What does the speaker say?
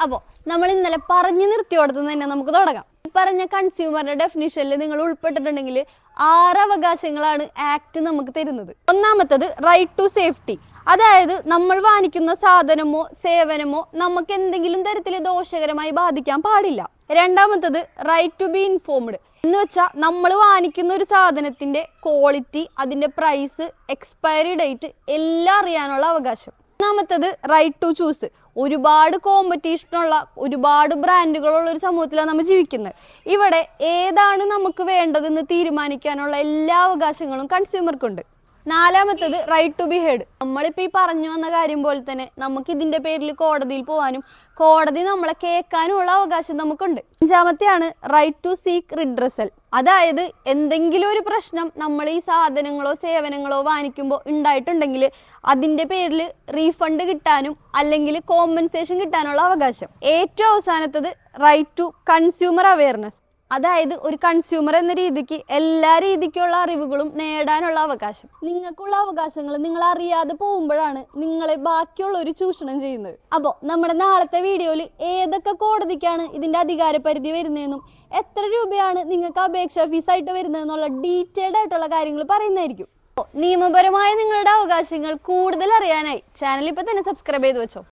അപ്പോൾ നമ്മൾ ഇന്നലെ പറഞ്ഞു നിർത്തിയോടത്തുനിന്ന് തന്നെ നമുക്ക് തുടങ്ങാം. പറഞ്ഞ കൺസ്യൂമറുടെ ഡെഫിനിഷനിൽ നിങ്ങൾ ഉൾപ്പെട്ടിട്ടുണ്ടെങ്കിൽ 6 അവകാശങ്ങളാണ് ആക്ട് നമുക്ക് തരുന്നത്. ഒന്നാമത്തത് റൈറ്റ് ടു സേഫ്റ്റി, അതായത് നമ്മൾ വാങ്ങിക്കുന്ന സാധനമോ സേവനമോ നമുക്ക് എന്തെങ്കിലും തരത്തിൽ ദോഷകരമായി ബാധിക്കാൻ പാടില്ല. രണ്ടാമത്തത് റൈറ്റ് ടു ബി ഇൻഫോംഡ്, എന്ന് വെച്ചാൽ നമ്മൾ വാങ്ങിക്കുന്ന ഒരു സാധനത്തിന്റെ ക്വാളിറ്റി, അതിന്റെ പ്രൈസ്, എക്സ്പയറി ഡേറ്റ് എല്ലാം അറിയാനുള്ള അവകാശം. മൂന്നാമത്തത് റൈറ്റ് ടു ചൂസ്, ഒരുപാട് കോമ്പറ്റീഷനുള്ള ഒരുപാട് ബ്രാൻഡുകളുള്ള ഒരു സമൂഹത്തിലാണ് നമ്മൾ ജീവിക്കുന്നത്. ഇവിടെ ഏതാണ് നമുക്ക് വേണ്ടതെന്ന് തീരുമാനിക്കാനുള്ള എല്ലാ അവകാശങ്ങളും കൺസ്യൂമർക്കുണ്ട്. നാലാമത്തത് റൈറ്റ് ടു ബി ഹേർഡ്, നമ്മളിപ്പോൾ ഈ പറഞ്ഞു വന്ന കാര്യം പോലെ തന്നെ നമുക്ക് ഇതിൻ്റെ പേരിൽ കോടതിയിൽ പോകാനും കോടതി നമ്മളെ കേൾക്കാനുമുള്ള അവകാശം നമുക്കുണ്ട്. അഞ്ചാമത്തെയാണ് റൈറ്റ് ടു സീക്ക് റിഡ്രസൽ, അതായത് എന്തെങ്കിലും ഒരു പ്രശ്നം നമ്മൾ ഈ സാധനങ്ങളോ സേവനങ്ങളോ വാങ്ങിക്കുമ്പോൾ ഉണ്ടായിട്ടുണ്ടെങ്കിൽ അതിൻ്റെ പേരിൽ റീഫണ്ട് കിട്ടാനും അല്ലെങ്കിൽ കോമ്പൻസേഷൻ കിട്ടാനുള്ള അവകാശം. ഏറ്റവും അവസാനത്തത് റൈറ്റ് ടു കൺസ്യൂമർ അവയർനെസ്, അതായത് ഒരു കൺസ്യൂമർ എന്ന രീതിക്ക് എല്ലാ രീതിക്കുള്ള അറിവുകളും നേടാനുള്ള അവകാശം. നിങ്ങൾക്കുള്ള അവകാശങ്ങൾ നിങ്ങൾ അറിയാതെ പോകുമ്പോഴാണ് നിങ്ങളെ ബാക്കിയുള്ളവർ ചൂഷണം ചെയ്യുന്നത്. അപ്പോൾ നമ്മുടെ നാളത്തെ വീഡിയോയിൽ ഏതൊക്കെ കോടതിക്കാണ് ഇതിൻ്റെ അധികാര പരിധി വരുന്നതെന്നും എത്ര രൂപയാണ് നിങ്ങൾക്ക് അപേക്ഷാ ഫീസായിട്ട് വരുന്നതെന്നുള്ള ഡീറ്റെയിൽഡ് ആയിട്ടുള്ള കാര്യങ്ങൾ പറയുന്നതായിരിക്കും. നിയമപരമായ നിങ്ങളുടെ അവകാശങ്ങൾ കൂടുതൽ അറിയാനായി ചാനൽ ഇപ്പോൾ തന്നെ സബ്സ്ക്രൈബ് ചെയ്ത് വെച്ചോ.